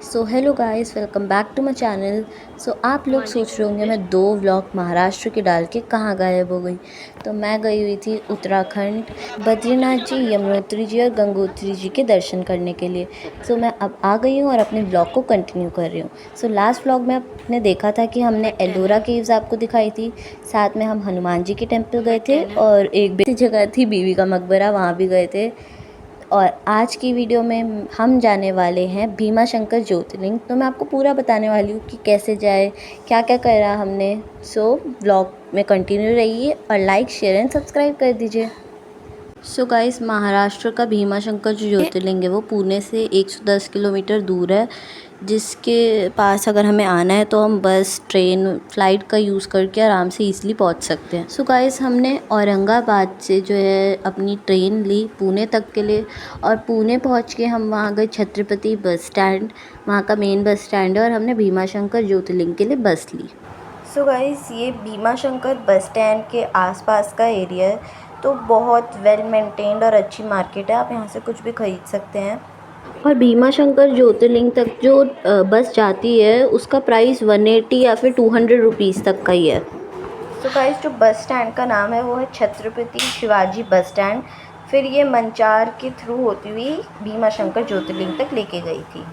So hello guys, welcome back to my channel. So आप लोग सोच रहे होंगे मैं 2 व्लॉग महाराष्ट्र के डाल के कहाँ गायब हो गई। तो मैं गई हुई थी उत्तराखंड, बद्रीनाथ जी, यमुनोत्री जी और गंगोत्री जी के दर्शन करने के लिए। सो मैं अब आ गई हूँ और अपने व्लॉग को कंटिन्यू कर रही हूँ। सो लास्ट व्लॉग में आपने देखा था कि हमने एलोरा केव्स आपको दिखाई थी, साथ में हम हनुमान जी के टेम्पल गए थे और एक बेसी जगह थी बीवी का मकबरा, वहाँ भी गए थे। और आज की वीडियो में हम जाने वाले हैं भीमा शंकर ज्योतिर्लिंग। तो मैं आपको पूरा बताने वाली हूँ कि कैसे जाए, क्या क्या करा हमने। सो व्लॉग में कंटिन्यू रहिए और लाइक, शेयर एंड सब्सक्राइब कर दीजिए। सो गाइस, महाराष्ट्र का भीमा शंकर जो ज्योतिर्लिंग है वो पुणे से 110 किलोमीटर दूर है, जिसके पास अगर हमें आना है तो हम बस, ट्रेन, फ़्लाइट का यूज़ करके आराम से ईज़िली पहुंच सकते हैं। सो गाइस, हमने औरंगाबाद से जो है अपनी ट्रेन ली पुणे तक के लिए, और पुणे पहुंच के हम वहाँ गए छत्रपति बस स्टैंड, वहाँ का मेन बस स्टैंड है, और हमने भीमा शंकर ज्योतिर्लिंग के लिए बस ली। सो गाइस, ये भीमा शंकर बस स्टैंड के आसपास का एरिया है, तो बहुत वेल मेंटेन्ड और अच्छी मार्केट है, आप यहाँ से कुछ भी ख़रीद सकते हैं। और भीमा शंकर ज्योतिर्लिंग तक जो बस जाती है उसका प्राइस 180 या फिर 200 रुपीज़ तक का ही है। तो गाइस, जो बस स्टैंड का नाम है वो है छत्रपति शिवाजी बस स्टैंड। फिर ये मंचार के थ्रू होती हुई भीमा शंकर ज्योतिर्लिंग तक लेके गई थी।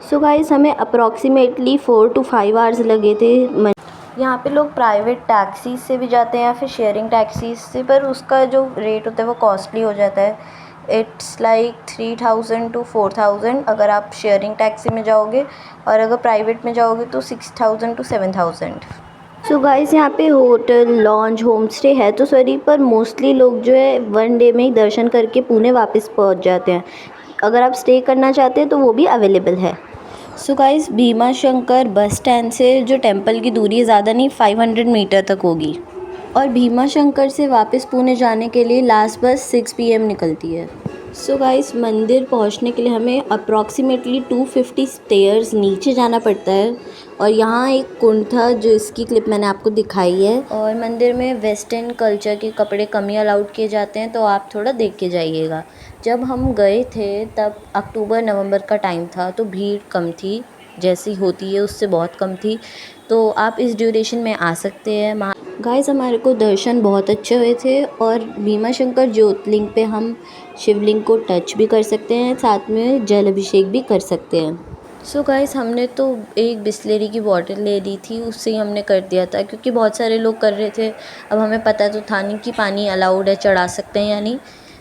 सो गाइस, हमें अप्रॉक्सीमेटली 4 to 5 आवर्स लगे थे। यहाँ पे लोग प्राइवेट टैक्सी से भी जाते हैं या फिर शेयरिंग टैक्सी से, पर उसका जो रेट होता है वो कॉस्टली हो जाता है। इट्स लाइक 3000 to 4000 अगर आप शेयरिंग टैक्सी में जाओगे, और अगर प्राइवेट में जाओगे तो 6000 to 7000। सो गाइस, यहाँ पे होटल, लॉन्ज, होम स्टे है तो सॉरी, पर मोस्टली लोग जो है 1 डे में ही दर्शन करके पुणे वापस पहुँच जाते हैं। अगर आप स्टे करना चाहते हैं तो वो भी अवेलेबल है। So guys, Bhima Shankar bus stand से जो टेंपल की दूरी है ज़्यादा नहीं, 500 मीटर तक होगी। और भीमा शंकर से वापस पुणे जाने के लिए लास्ट बस 6 PM निकलती है। सो गाइस, मंदिर पहुंचने के लिए हमें अप्रॉक्सीमेटली 250 स्टेयर्स नीचे जाना पड़ता है। और यहाँ एक कुंड था जो इसकी क्लिप मैंने आपको दिखाई है। और मंदिर में वेस्टर्न कल्चर के कपड़े कम ही अलाउड किए जाते हैं, तो आप थोड़ा देख के जाइएगा। जब हम गए थे तब अक्टूबर-नवंबर का टाइम था, तो भीड़ कम थी, जैसी होती है उससे बहुत कम थी, तो आप इस ड्यूरेशन में आ सकते हैं। गाइस, हमारे को दर्शन बहुत अच्छे हुए थे, और भीमा शंकर ज्योतिर्लिंग पे हम शिवलिंग को टच भी कर सकते हैं, साथ में जल अभिषेक भी कर सकते हैं। सो गाइस, हमने तो एक बिस्लेरी की बॉटल ले ली थी, उससे ही हमने कर दिया था, क्योंकि बहुत सारे लोग कर रहे थे। अब हमें पता तो था नहीं कि पानी अलाउड है, चढ़ा सकते हैं या नहीं,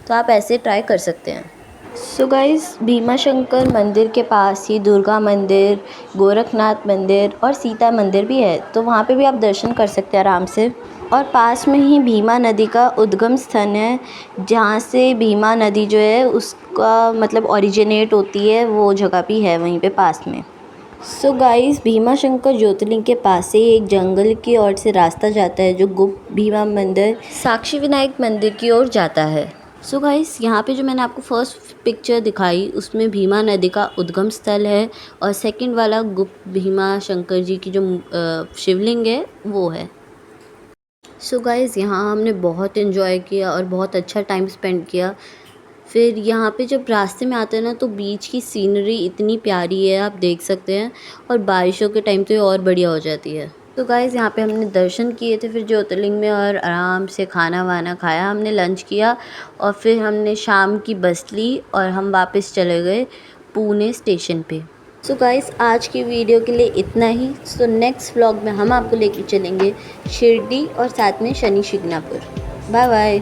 तो आप ऐसे ट्राई कर सकते हैं। सो गाइस, भीमा शंकर मंदिर के पास ही दुर्गा मंदिर, गोरखनाथ मंदिर और सीता मंदिर भी है, तो वहाँ पे भी आप दर्शन कर सकते हैं आराम से। और पास में ही भीमा नदी का उद्गम स्थान है, जहाँ से भीमा नदी जो है उसका मतलब ओरिजिनेट होती है, वो जगह भी है वहीं पे पास में। सो गाइस, भीमा शंकर ज्योतिर्लिंग के पास से एक जंगल की ओर से रास्ता जाता है जो गुप्त भीमा मंदिर, साक्षी विनायक मंदिर की ओर जाता है। सो गाइस, यहाँ पे जो मैंने आपको फर्स्ट पिक्चर दिखाई उसमें भीमा नदी का उद्गम स्थल है, और सेकंड वाला गुप्त भीमा शंकर जी की जो शिवलिंग है वो है। सो गाइस, यहाँ हमने बहुत एंजॉय किया और बहुत अच्छा टाइम स्पेंड किया। फिर यहाँ पे जब रास्ते में आते हैं ना, तो बीच की सीनरी इतनी प्यारी है, आप देख सकते हैं, और बारिशों के टाइम तो ये और बढ़िया हो जाती है। तो गाइस, यहाँ पे हमने दर्शन किए थे फिर ज्योतिर्लिंग में, और आराम से खाना वाना खाया, हमने लंच किया, और फिर हमने शाम की बस ली और हम वापस चले गए पुणे स्टेशन पे। सो गाइस, आज की वीडियो के लिए इतना ही। सो नेक्स्ट व्लॉग में हम आपको लेकर चलेंगे शिरडी और साथ में शनि शिंगणापुर। Bye bye.